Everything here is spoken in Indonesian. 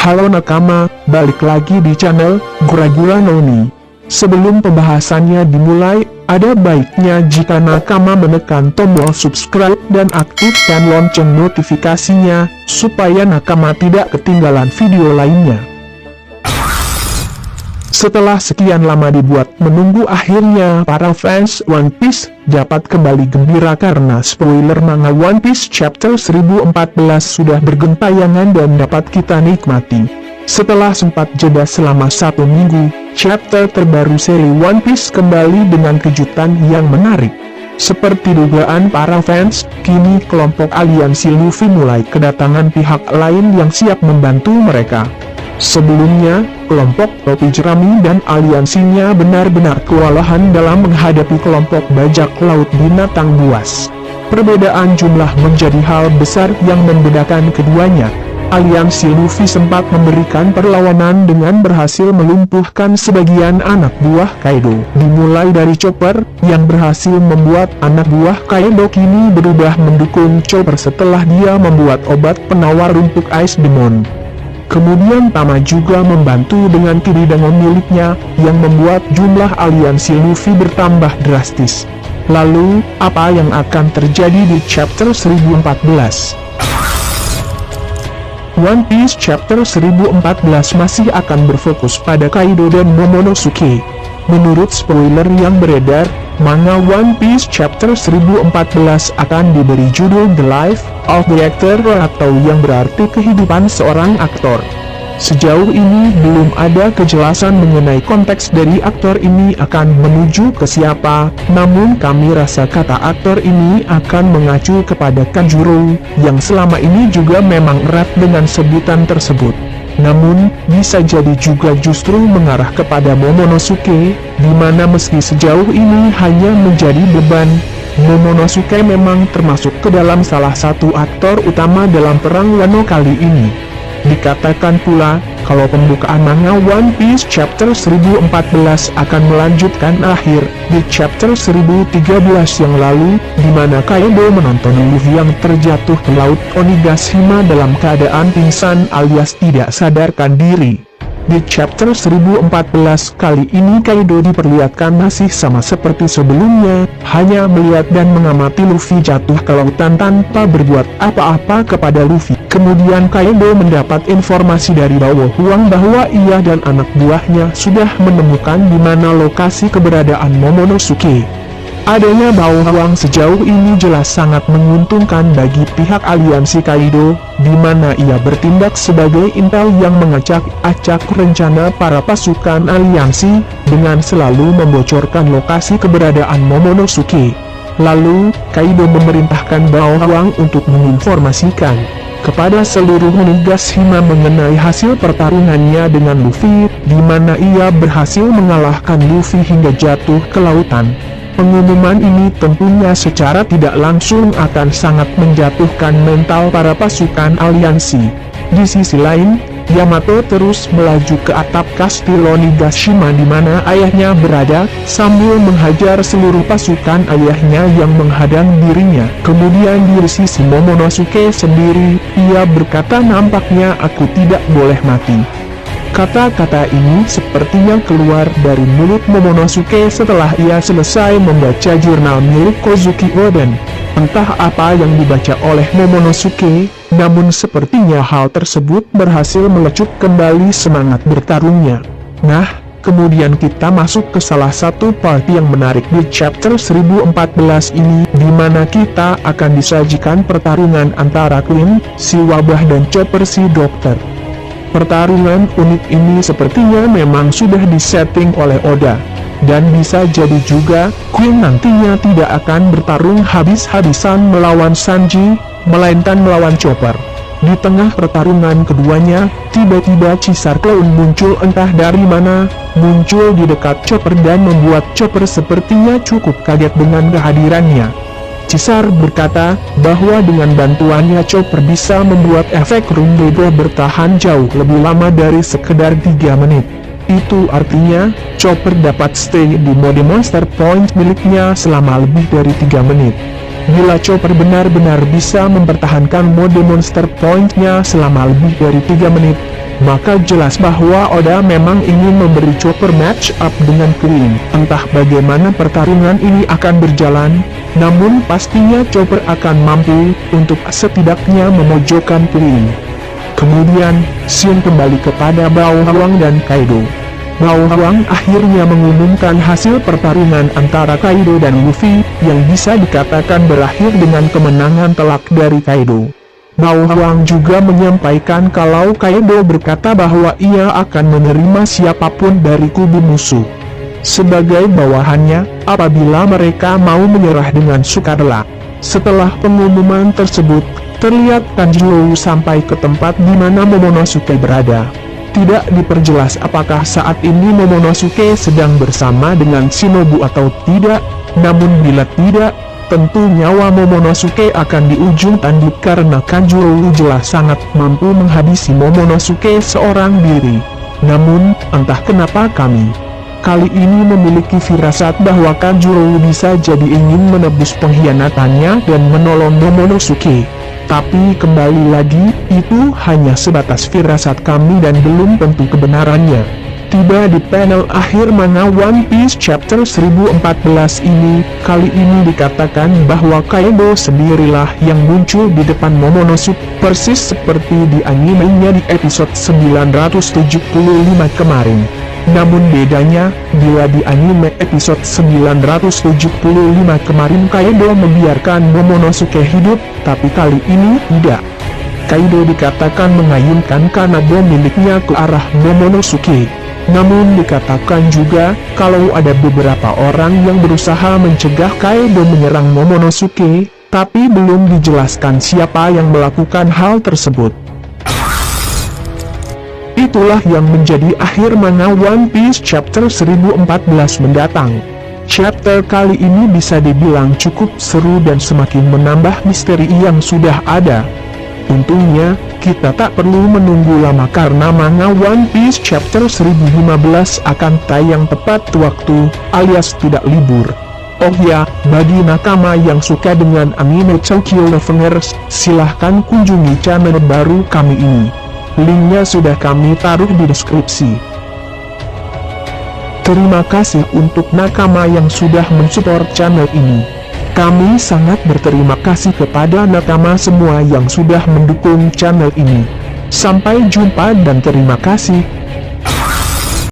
Halo nakama, balik lagi di channel Gura-Gura Noni. Sebelum pembahasannya dimulai, ada baiknya jika nakama menekan tombol subscribe dan aktifkan lonceng notifikasinya, supaya nakama tidak ketinggalan video lainnya. Setelah sekian lama dibuat menunggu, akhirnya para fans One Piece dapat kembali gembira karena spoiler manga One Piece chapter 1014 sudah bergentayangan dan dapat kita nikmati. Setelah sempat jeda selama 1 minggu, chapter terbaru seri One Piece kembali dengan kejutan yang menarik. Seperti dugaan para fans, kini kelompok aliansi Luffy mulai kedatangan pihak lain yang siap membantu mereka. Sebelumnya, kelompok topi jerami dan aliansinya benar-benar kewalahan dalam menghadapi kelompok bajak laut binatang buas. Perbedaan jumlah menjadi hal besar yang membedakan keduanya. Aliansi Luffy sempat memberikan perlawanan dengan berhasil melumpuhkan sebagian anak buah Kaido. Dimulai dari Chopper, yang berhasil membuat anak buah Kaido kini berubah mendukung Chopper setelah dia membuat obat penawar untuk Ice Demon. Kemudian Tama juga membantu dengan Kibidango miliknya, yang membuat jumlah aliansi Luffy bertambah drastis. Lalu, apa yang akan terjadi di chapter 1014? One Piece chapter 1014 masih akan berfokus pada Kaido dan Momonosuke. Menurut spoiler yang beredar, manga One Piece chapter 1014 akan diberi judul The Life of the Actor, atau yang berarti kehidupan seorang aktor. Sejauh ini belum ada kejelasan mengenai konteks dari aktor ini akan menuju ke siapa, namun kami rasa kata aktor ini akan mengacu kepada Kanjuro, yang selama ini juga memang erat dengan sebutan tersebut. Namun, bisa jadi juga justru mengarah kepada Momonosuke, di mana meski sejauh ini hanya menjadi beban, Momonosuke memang termasuk ke dalam salah satu aktor utama dalam perang Wano kali ini. Dikatakan pula, kalau pembukaan manga One Piece chapter 1014 akan melanjutkan akhir di chapter 1013 yang lalu, di mana Kaido menonton Luffy yang terjatuh ke laut Onigashima dalam keadaan pingsan alias tidak sadarkan diri. Di chapter 1014 kali ini Kaido diperlihatkan masih sama seperti sebelumnya, hanya melihat dan mengamati Luffy jatuh ke lautan tanpa berbuat apa-apa kepada Luffy. Kemudian Kaido mendapat informasi dari Bao Huang bahwa ia dan anak buahnya sudah menemukan di mana lokasi keberadaan Momonosuke. Adanya Bao Huang sejauh ini jelas sangat menguntungkan bagi pihak aliansi Kaido, di mana ia bertindak sebagai intel yang mengacak-acak rencana para pasukan aliansi, dengan selalu membocorkan lokasi keberadaan Momonosuke. Lalu, Kaido memerintahkan Bao Huang untuk menginformasikan kepada seluruh Onigashima mengenai hasil pertarungannya dengan Luffy, di mana ia berhasil mengalahkan Luffy hingga jatuh ke lautan. Pengumuman ini tentunya secara tidak langsung akan sangat menjatuhkan mental para pasukan aliansi. Di sisi lain, Yamato terus melaju ke atap kastil Onigashima di mana ayahnya berada, sambil menghajar seluruh pasukan ayahnya yang menghadang dirinya. Kemudian di sisi Momonosuke sendiri, ia berkata, nampaknya aku tidak boleh mati. Kata-kata ini sepertinya keluar dari mulut Momonosuke setelah ia selesai membaca jurnal milik Kozuki Oden. Entah apa yang dibaca oleh Momonosuke, namun sepertinya hal tersebut berhasil melecut kembali semangat bertarungnya. Nah, kemudian kita masuk ke salah satu part yang menarik di chapter 1014 ini, di mana kita akan disajikan pertarungan antara Queen, si wabah, dan Chopper, si dokter. Pertarungan unik ini sepertinya memang sudah disetting oleh Oda. Dan bisa jadi juga, Queen nantinya tidak akan bertarung habis-habisan melawan Sanji, melainkan melawan Chopper. Di tengah pertarungan keduanya, tiba-tiba Caesar Clown muncul entah dari mana, muncul di dekat Chopper dan membuat Chopper sepertinya cukup kaget dengan kehadirannya. Caesar berkata bahwa dengan bantuannya Chopper bisa membuat efek Rumble bertahan jauh lebih lama dari sekedar 3 menit. Itu artinya, Chopper dapat stay di mode Monster Point miliknya selama lebih dari 3 menit. bila Chopper benar-benar bisa mempertahankan mode Monster Point-nya selama lebih dari 3 menit, maka jelas bahwa Oda memang ingin memberi Chopper match up dengan Queen. Entah bagaimana pertarungan ini akan berjalan, namun pastinya Chopper akan mampu untuk setidaknya memojokkan Queen. Kemudian, scene kembali kepada Bao Huang dan Kaido. Bao Huang akhirnya mengumumkan hasil pertarungan antara Kaido dan Luffy, yang bisa dikatakan berakhir dengan kemenangan telak dari Kaido. Bao Huang juga menyampaikan kalau Kaido berkata bahwa ia akan menerima siapapun dari kubu musuh sebagai bawahannya, apabila mereka mau menyerah dengan sukarela. Setelah pengumuman tersebut, terlihat Tanjiro sampai ke tempat di mana Momonosuke berada. Tidak diperjelas apakah saat ini Momonosuke sedang bersama dengan Shinobu atau tidak, namun bila tidak, tentu nyawa Momonosuke akan di ujung tanduk karena Kanjuro jelas sangat mampu menghabisi Momonosuke seorang diri. Namun, entah kenapa kami kali ini memiliki firasat bahwa Kanjuro bisa jadi ingin menebus pengkhianatannya dan menolong Momonosuke. Tapi kembali lagi, itu hanya sebatas firasat kami dan belum tentu kebenarannya. Tiba di panel akhir manga One Piece chapter 1014 ini, kali ini dikatakan bahwa Kaido sendirilah yang muncul di depan Momonosuke, persis seperti di animenya di episode 975 kemarin. Namun bedanya, bila di anime episode 975 kemarin Kaido membiarkan Momonosuke hidup, tapi kali ini tidak. Kaido dikatakan mengayunkan kanabo miliknya ke arah Momonosuke. Namun dikatakan juga, kalau ada beberapa orang yang berusaha mencegah Kaido menyerang Momonosuke, tapi belum dijelaskan siapa yang melakukan hal tersebut. Itulah yang menjadi akhir manga One Piece chapter 1014 mendatang. Chapter kali ini bisa dibilang cukup seru dan semakin menambah misteri yang sudah ada. Untungnya, kita tak perlu menunggu lama karena manga One Piece chapter 1015 akan tayang tepat waktu, alias tidak libur. Oh ya, bagi nakama yang suka dengan anime Tokyo Revengers, silahkan kunjungi channel baru kami ini. Linknya sudah kami taruh di deskripsi. Terima kasih untuk nakama yang sudah mensupport channel ini. Kami sangat berterima kasih kepada nakama semua yang sudah mendukung channel ini. Sampai jumpa dan terima kasih.